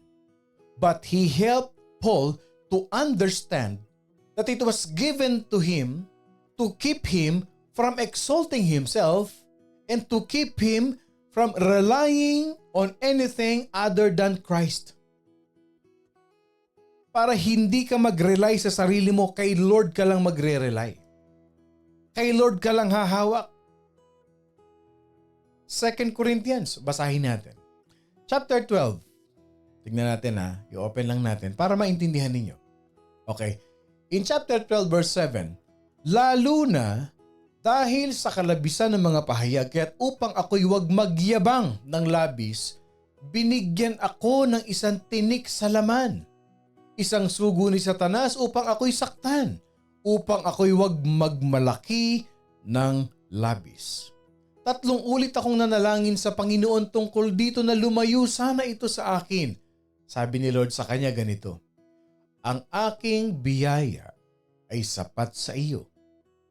but he helped Paul to understand that it was given to him to keep him from exalting himself and to keep him from relying on anything other than Christ. Para hindi ka mag-rely sa sarili mo, kay Lord ka lang magre-rely. Kay Lord ka lang hahawak. 2 Corinthians, basahin natin. Chapter 12. Tignan natin i-open lang natin para maintindihan ninyo. Okay. In chapter 12 verse 7, lalo na dahil sa kalabisan ng mga pahayag, kaya't upang ako'y huwag magyabang ng labis, binigyan ako ng isang tinik sa laman, isang sugo ni Satanas upang ako'y saktan, upang ako'y huwag magmalaki ng labis. 3 ulit akong nanalangin sa Panginoon tungkol dito na lumayo sana ito sa akin. Sabi ni Lord sa kanya ganito, ang aking biyaya ay sapat sa iyo,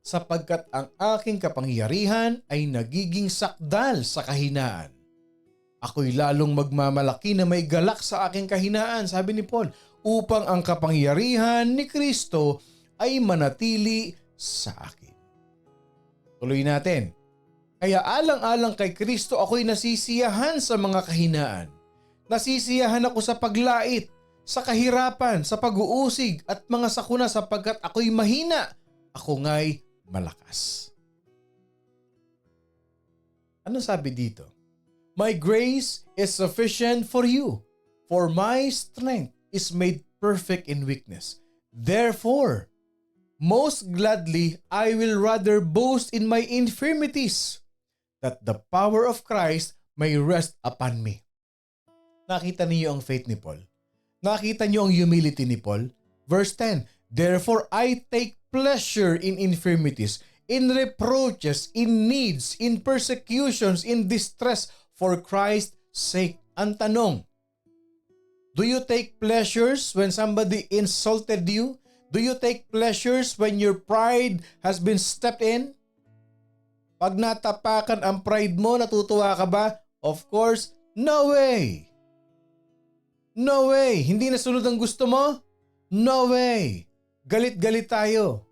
sapagkat ang aking kapangyarihan ay nagiging sakdal sa kahinaan. Ako'y lalong magmamalaki na may galak sa aking kahinaan, sabi ni Paul, upang ang kapangyarihan ni Kristo ay manatili sa akin. Tuloy natin. Kaya alang-alang kay Kristo ako'y nasisiyahan sa mga kahinaan. Nasisiyahan ako sa paglait, sa kahirapan, sa pag-uusig at mga sakuna sapagkat ako'y mahina, ako nga'y malakas. Ano sabi dito? My grace is sufficient for you, for my strength is made perfect in weakness. Therefore, most gladly I will rather boast in my infirmities, that the power of Christ may rest upon me. Nakita niyo ang faith ni Paul? Nakita niyo ang humility ni Paul? Verse 10, therefore I take pleasure in infirmities, in reproaches, in needs, in persecutions, in distress, for Christ's sake. Ang tanong, do you take pleasures when somebody insulted you? Do you take pleasures when your pride has been stepped in? Pag natapakan ang pride mo, natutuwa ka ba? Of course, no way. No way. Hindi nasunod ang gusto mo? No way. Galit-galit tayo.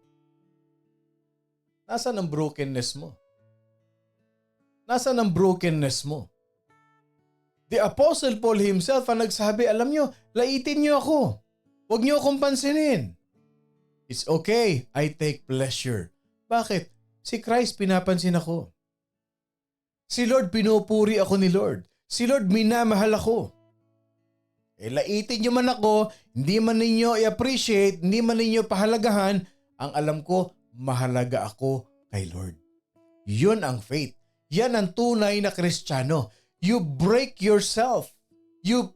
Nasaan ang brokenness mo? Nasaan ang brokenness mo? The Apostle Paul himself ang nagsabi, alam nyo, laitin nyo ako. Huwag nyo akong pansinin. It's okay, I take pleasure. Bakit? Si Christ pinapansin ako. Si Lord pinupuri ako ni Lord. Si Lord minamahal ako. Laitin nyo man ako, hindi man ninyo i-appreciate, hindi man ninyo pahalagahan, ang alam ko, mahalaga ako kay Lord. Yun ang faith. Yan ang tunay na Kristiyano. You break yourself. You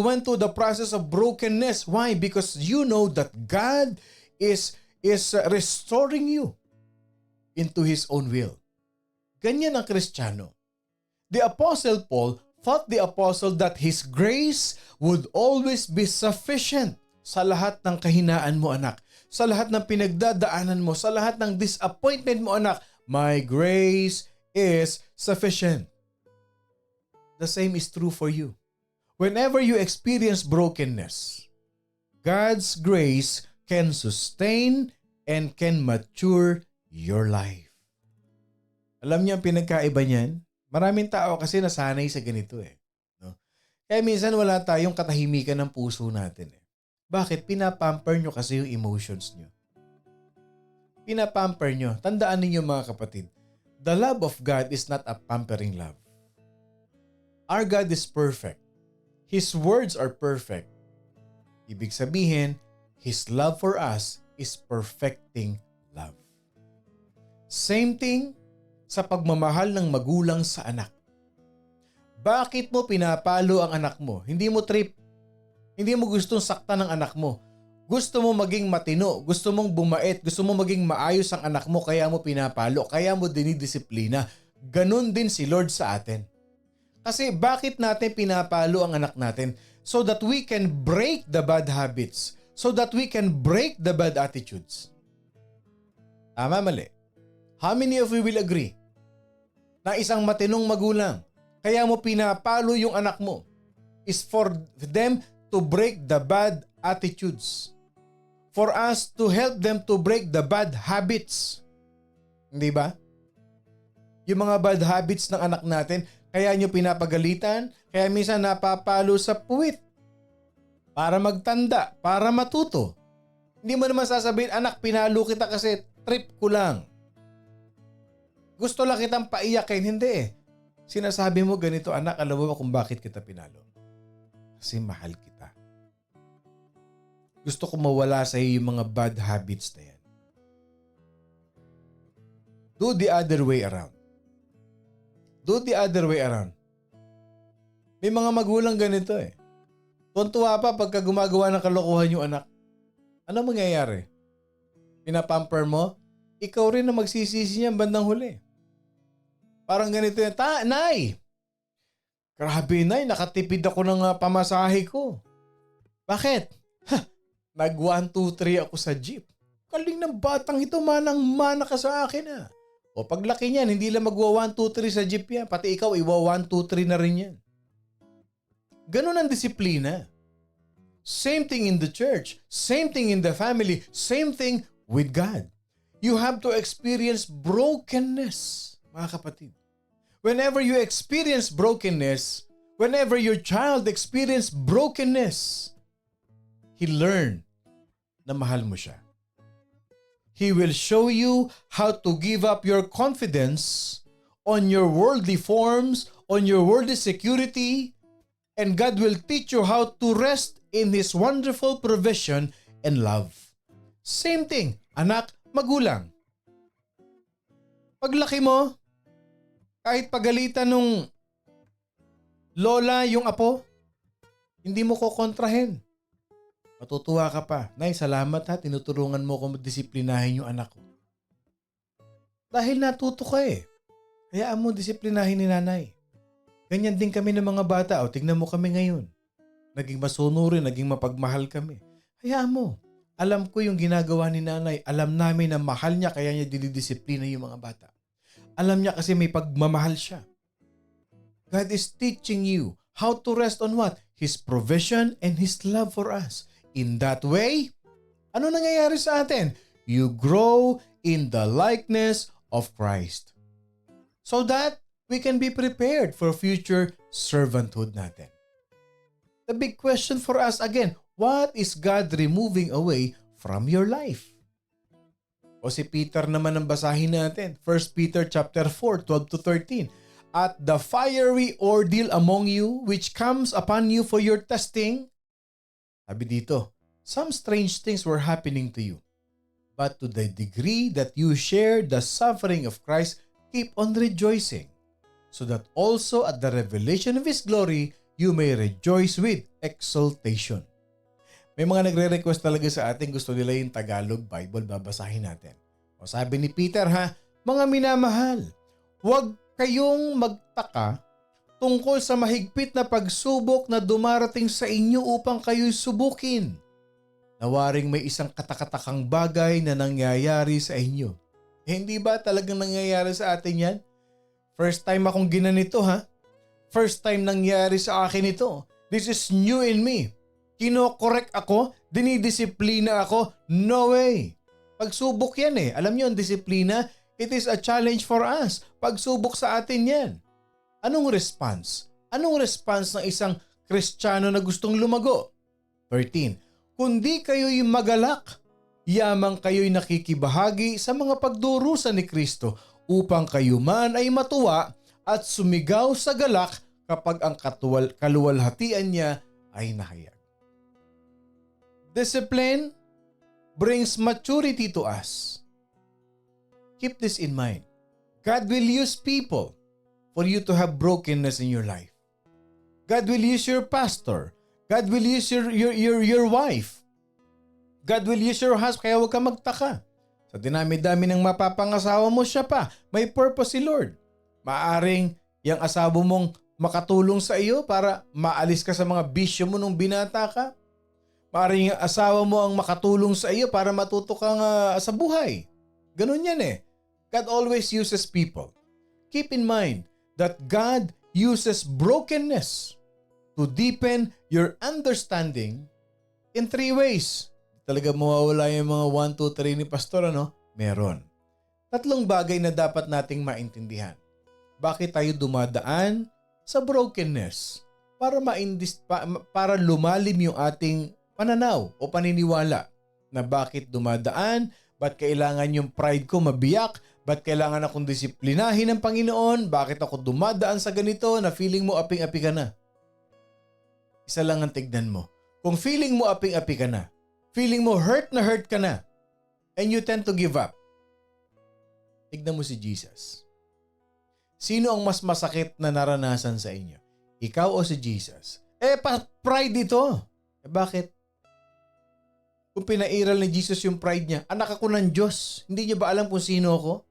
went through the process of brokenness. Why? Because you know that God is restoring you into His own will. Ganyan ang Kristiyano. The Apostle Paul thought the apostle that his grace would always be sufficient sa lahat ng kahinaan mo, anak. Sa lahat ng pinagdadaanan mo, sa lahat ng disappointment mo, anak. My grace is sufficient. the same is true for you. Whenever you experience brokenness, God's grace can sustain and can mature your life. Alam niyo ang pinagkaiba niyan? Maraming tao kasi nasanay sa ganito eh. No? Kaya minsan wala tayong katahimikan ng puso natin eh. Bakit? Pinapamper nyo kasi yung emotions nyo. Pinapamper nyo. Tandaan ninyo mga kapatid, the love of God is not a pampering love. Our God is perfect. His words are perfect. Ibig sabihin, His love for us is perfecting love. Same thing sa pagmamahal ng magulang sa anak. Bakit mo pinapalo ang anak mo? Hindi mo trip. Hindi mo gustong saktan ng anak mo. Gusto mo maging matino, gusto mong bumait, gusto mo maging maayos ang anak mo, kaya mo pinapalo, kaya mo dinidisiplina. Ganon din si Lord sa atin. Kasi bakit natin pinapalo ang anak natin? So that we can break the bad habits. So that we can break the bad attitudes. Tama, mali? How many of you will agree na isang matinong magulang, kaya mo pinapalo yung anak mo, is for them to break the bad attitudes. For us to help them to break the bad habits. Hindi ba? Yung mga bad habits ng anak natin, kaya nyo pinapagalitan, kaya minsan napapalo sa puwit. Para magtanda, para matuto. Hindi mo naman sasabihin, anak, pinalo kita kasi trip ko lang. Gusto lang kitang paiyakin, hindi eh. Sinasabi mo ganito, anak, alam mo ba kung bakit kita pinalo? Kasi mahal kita. Gusto ko mawala sa iyo yung mga bad habits na yan. Do the other way around. Do the other way around. May mga magulang ganito eh. Tuntua pa pagka gumagawa ng kalokohan yung anak. Ano mangyayari? Pinapamper mo? Ikaw rin na magsisisi niyan bandang huli. Parang ganito yan. Nay! Grabe, Nay. Nakatipid ako ng pamasahe ko. Bakit? Nag 1, 2, 3 ako sa jeep. Kaling ng batang ito, manang-mana ka sa akin ah. O paglaki niyan, hindi lang magwa 1, 2, 3 sa jeep yan. Pati ikaw, iwa 1, 2, 3 na rin yan. Ganun ang disiplina. Same thing in the church. Same thing in the family. Same thing with God. You have to experience brokenness, mga kapatid. Whenever you experience brokenness, whenever your child experience brokenness, he learn na mahal mo siya. He will show you how to give up your confidence on your worldly forms, on your worldly security, and God will teach you how to rest in His wonderful provision and love. Same thing, anak, magulang. Paglaki mo, kahit pagalitan nung lola yung apo, hindi mo kokontrahin. Matutuwa ka pa. Nay, salamat ha, tinutulungan mo ko disiplinahin yung anak ko. Dahil natuto ka eh. Hayaan mo disiplinahin ni nanay. Ganyan din kami ng mga bata. O, tignan mo kami ngayon. Naging masunurin, naging mapagmahal kami. Hayaan mo. Alam ko yung ginagawa ni nanay. Alam namin na mahal niya kaya niya dinidisiplina yung mga bata. Alam niya kasi may pagmamahal siya. God is teaching you how to rest on what? His provision and His love for us. In that way, ano nangyayari sa atin? You grow in the likeness of Christ. So that we can be prepared for future servanthood natin. The big question for us again, what is God removing away from your life? O si Peter naman ang basahin natin. 1 Peter chapter 4, 12 to 13. At the fiery ordeal among you, which comes upon you for your testing, sabi dito, some strange things were happening to you. But to the degree that you share the suffering of Christ, keep on rejoicing, so that also at the revelation of His glory, you may rejoice with exultation. May mga nagre-request talaga sa atin, gusto nila yung Tagalog Bible, babasahin natin. O sabi ni Peter ha, mga minamahal, huwag kayong magtaka tungkol sa mahigpit na pagsubok na dumarating sa inyo upang kayo'y subukin. Nawaring may isang katakatakang bagay na nangyayari sa inyo. Hindi ba talagang nangyayari sa atin yan? First time akong ginanito ha? First time nangyari sa akin ito. This is new in me. Kino-correct ako, dinidisiplina ako. No way. Pagsubok yan eh. Alam niyo ang disiplina? It is a challenge for us. Pagsubok sa atin yan. Anong response? Anong response ng isang Kristiyano na gustong lumago? 13. Kundi kayo'y magalak, yamang kayo'y nakikibahagi sa mga pagdurusa ni Kristo upang kayo man ay matuwa at sumigaw sa galak kapag ang kaluwalhatian niya ay nahayag. Discipline brings maturity to us. Keep this in mind. God will use people for you to have brokenness in your life. God will use your pastor. God will use your wife. God will use your husband. Kaya huwag ka magtaka. Sa dinami-dami ng mapapangasawa mo, siya pa. May purpose si Lord. Maaring yung asawa mong makatulong sa iyo para maalis ka sa mga bisyo mo nung binata ka. Maaring yung asawa mo ang makatulong sa iyo para matuto kang sa buhay. Ganun yan eh. God always uses people. Keep in mind that God uses brokenness to deepen your understanding in 3 ways. Talaga mawawala yung mga 1, 2, 3 ni Pastor, ano? Meron. 3 bagay na dapat nating maintindihan. Bakit tayo dumadaan sa brokenness? Para lumalim yung ating pananaw o paniniwala na bakit dumadaan, ba't kailangan yung pride ko mabiyak, ba't kailangan akong disiplinahin ng Panginoon, bakit ako dumadaan sa ganito na feeling mo aping-api ka na. Isa lang ang tignan mo. Kung feeling mo aping-api ka na, feeling mo hurt na hurt ka na, and you tend to give up, tignan mo si Jesus. Sino ang mas masakit na naranasan sa inyo? Ikaw o si Jesus? Pride ito. Bakit? Kung pinairal ni Jesus yung pride niya, anak ako ng Diyos, hindi niya ba alam kung sino ako?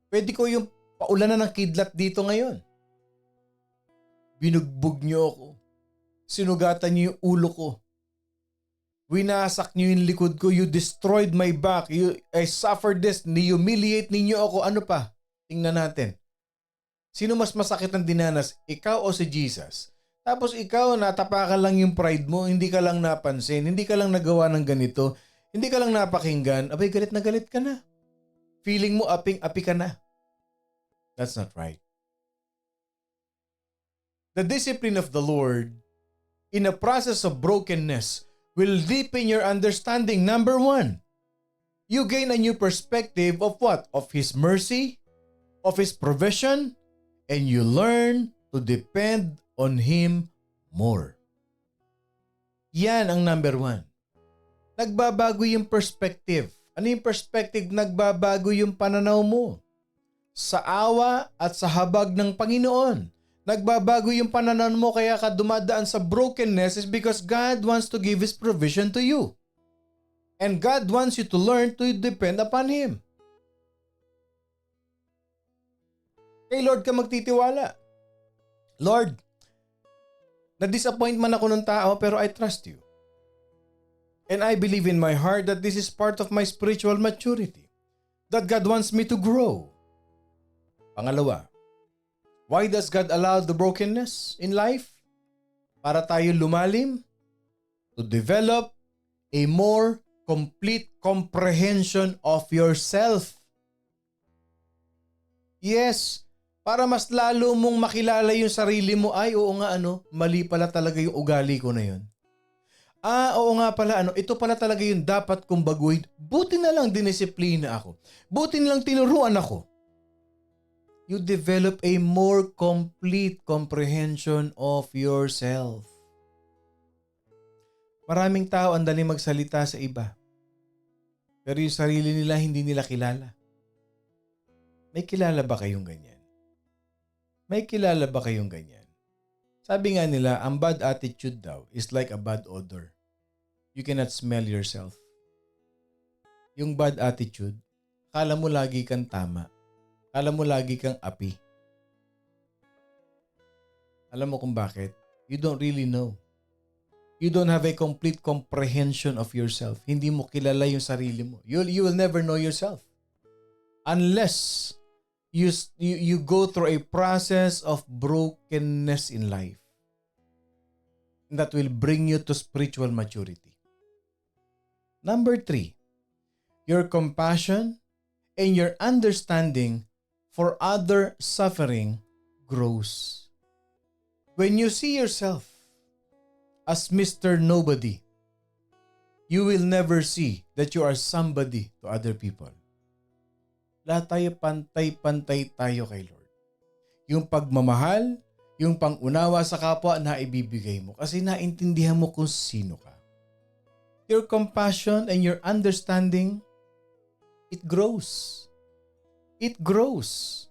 Pwede ko yung paulanan ng kidlat dito ngayon. Binugbog niyo ako. Sinugatan niyo yung ulo ko. Winasak niyo yung likod ko. You destroyed my back. I suffered this. Ni-humiliate ninyo ako. Ano pa? Tingnan natin. Sino mas masakit ang dinanas? Ikaw o si Jesus? Tapos ikaw, natapakan lang yung pride mo. Hindi ka lang napansin. Hindi ka lang nagawa ng ganito. Hindi ka lang napakinggan. Abay, galit na galit ka na. Feeling mo aping-api ka na. That's not right. The discipline of the Lord in a process of brokenness will deepen your understanding. Number 1, you gain a new perspective of what? Of His mercy, of His provision, and you learn to depend on Him more. Yan ang number 1. Nagbabago yung perspective. Ano yung perspective? Nagbabago yung pananaw mo. Sa awa at sa habag ng Panginoon. Nagbabago yung pananaw mo kaya ka dumadaan sa brokenness is because God wants to give His provision to you. And God wants you to learn to depend upon Him. Kay Lord ka magtitiwala. Lord, na-disappoint man ako ng tao pero I trust you. And I believe in my heart that this is part of my spiritual maturity. That God wants me to grow. Pangalawa, why does God allow the brokenness in life? Para tayo lumalim, to develop a more complete comprehension of yourself. Yes, para mas lalo mong makilala yung sarili mo, ay oo nga mali pala talaga yung ugali ko na yun. Oo nga pala ito pala talaga yung dapat kong baguhin. Buti na lang dinisiplina ako. Buti na lang tinuruan ako. You develop a more complete comprehension of yourself. Maraming tao ang dali magsalita sa iba. Pero yung sarili nila hindi nila kilala. May kilala ba kayong ganyan? May kilala ba kayong ganyan? Sabi nga nila, ang bad attitude daw is like a bad odor. You cannot smell yourself. Yung bad attitude, kala mo lagi kang tama. Alam mo lagi kang api. Alam mo kung bakit? You don't really know. You don't have a complete comprehension of yourself. Hindi mo kilala yung sarili mo. You will never know yourself. Unless you go through a process of brokenness in life that will bring you to spiritual maturity. Number 3, your compassion and your understanding for other suffering grows. When you see yourself as Mr. Nobody, you will never see that you are somebody to other people. Lahat tayo pantay-pantay tayo kay Lord. Yung pagmamahal, yung pangunawa sa kapwa na ibibigay mo kasi naintindihan mo kung sino ka. Your compassion and your understanding, it grows. It grows.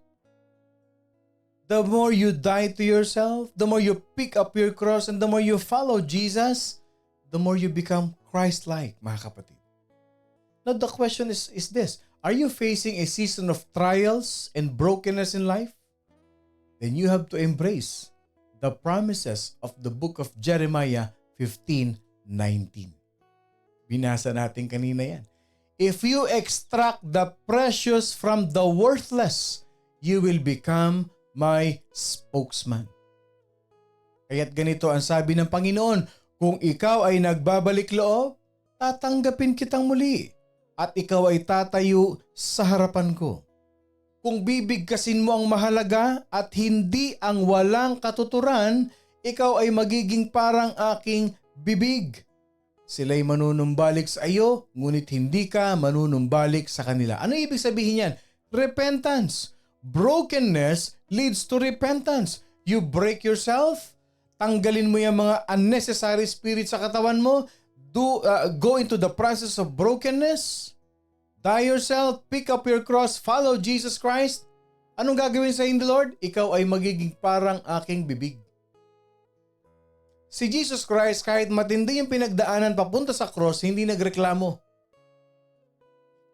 The more you die to yourself, the more you pick up your cross, and the more you follow Jesus, the more you become Christ-like, mga kapatid. Now the question is this: are you facing a season of trials and brokenness in life? Then you have to embrace the promises of the book of Jeremiah 15:19. Binasa natin kanina yan. If you extract the precious from the worthless, you will become my spokesman. Kaya't ganito ang sabi ng Panginoon, kung ikaw ay nagbabalik loob, tatanggapin kitang muli at ikaw ay tatayo sa harapan ko. Kung bibigkasin mo ang mahalaga at hindi ang walang katuturan, ikaw ay magiging parang aking bibig. Sila'y manunumbalik sa iyo, ngunit hindi ka manunumbalik sa kanila. Ano ibig sabihin yan? Repentance. Brokenness leads to repentance. You break yourself, tanggalin mo yung mga unnecessary spirit sa katawan mo, go into the process of brokenness, die yourself, pick up your cross, follow Jesus Christ. Anong gagawin sa hindi, Lord? Ikaw ay magiging parang aking bibig. Si Jesus Christ, kahit matindi yung pinagdaanan papunta sa cross, hindi nagreklamo.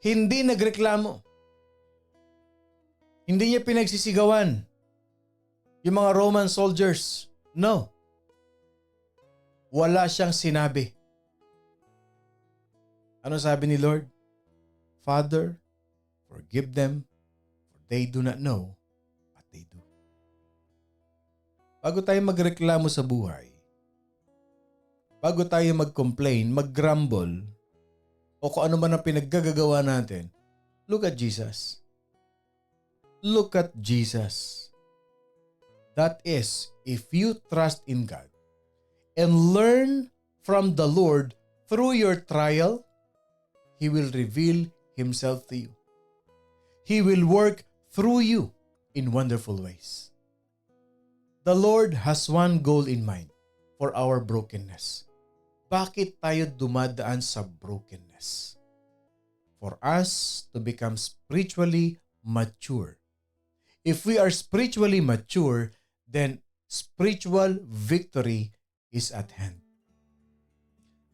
Hindi nagreklamo. Hindi niya pinagsisigawan yung mga Roman soldiers. No. Wala siyang sinabi. Ano sabi ni Lord? Father, forgive them, for they do not know what they do. Bago tayo magreklamo sa buhay, bago tayo mag-complain, mag-grumble, o kung ano man ang pinaggagawa natin, look at Jesus. Look at Jesus. That is, if you trust in God and learn from the Lord through your trial, He will reveal Himself to you. He will work through you in wonderful ways. The Lord has one goal in mind for our brokenness. Bakit tayo dumadaan sa brokenness? For us to become spiritually mature. If we are spiritually mature, then spiritual victory is at hand.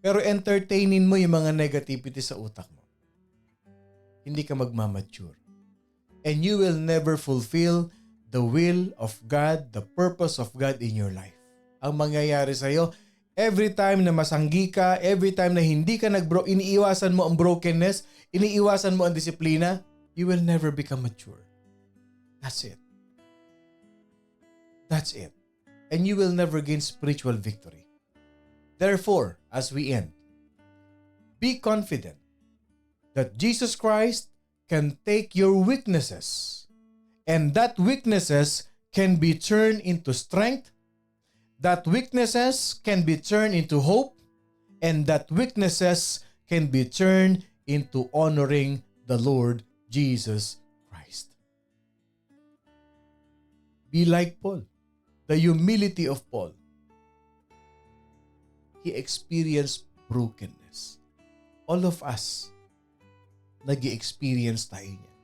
Pero entertainin mo yung mga negativity sa utak mo. Hindi ka magmamature. And you will never fulfill the will of God, the purpose of God in your life. Ang mangyayari sa'yo, every time na masanggi ka, every time na hindi ka iniiwasan mo ang brokenness, iniiwasan mo ang disiplina, you will never become mature. That's it. That's it. And you will never gain spiritual victory. Therefore, as we end, be confident that Jesus Christ can take your weaknesses and that weaknesses can be turned into strength, that weaknesses can be turned into hope, and that weaknesses can be turned into honoring the Lord Jesus Christ. Be like Paul, the humility of Paul. He experienced brokenness. All of us, nag-experience tayo niyan.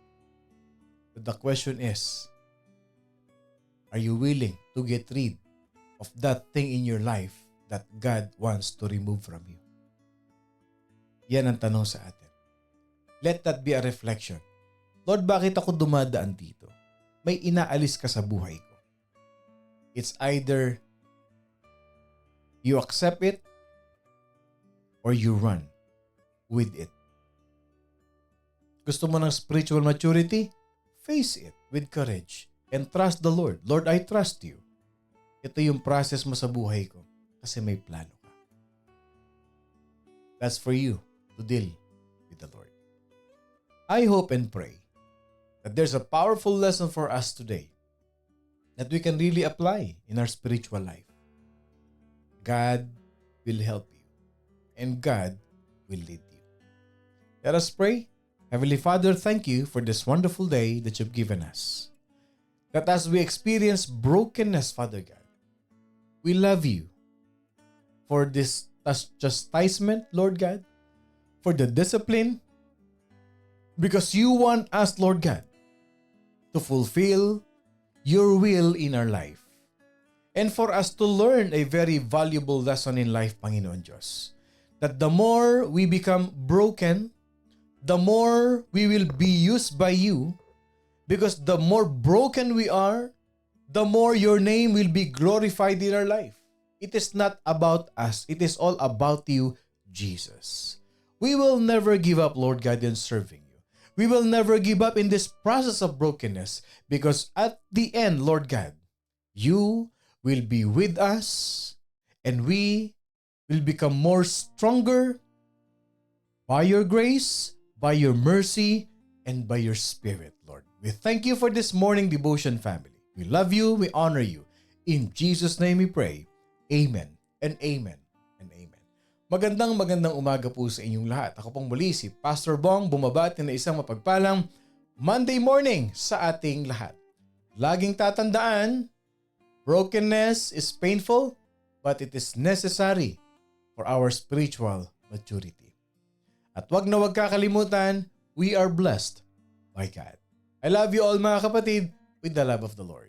But the question is, are you willing to get rid of that thing in your life that God wants to remove from you? Yan ang tanong sa atin. Let that be a reflection. Lord, bakit ako dumadaan dito? May inaalis ka sa buhay ko. It's either you accept it or you run with it. Gusto mo ng spiritual maturity? face it with courage and trust the Lord. Lord, I trust you. Ito yung process mo sa buhay ko kasi may plano ka. That's for you to deal with the Lord. I hope and pray that there's a powerful lesson for us today that we can really apply in our spiritual life. God will help you and God will lead you. Let us pray. Heavenly Father, thank you for this wonderful day that you've given us. That as we experience brokenness, Father God, we love you for this chastisement, Lord God, for the discipline, because you want us, Lord God, to fulfill your will in our life. And for us to learn a very valuable lesson in life, Panginoon Diyos, that the more we become broken, the more we will be used by you, because the more broken we are, the more your name will be glorified in our life. It is not about us. It is all about you, Jesus. We will never give up, Lord God, in serving you. We will never give up in this process of brokenness, because at the end, Lord God, you will be with us and we will become more stronger by your grace, by your mercy, and by your Spirit, Lord. We thank you for this morning devotion, family. We love you. We honor you. In Jesus' name we pray. Amen and amen and amen. Magandang umaga po sa inyong lahat. Ako pong muli si Pastor Bong, bumabati na isang mapagpalang Monday morning sa ating lahat. Laging tatandaan, brokenness is painful, but it is necessary for our spiritual maturity. At wag na wag kakalimutan, we are blessed by God. I love you all, mga kapatid, with the love of the Lord.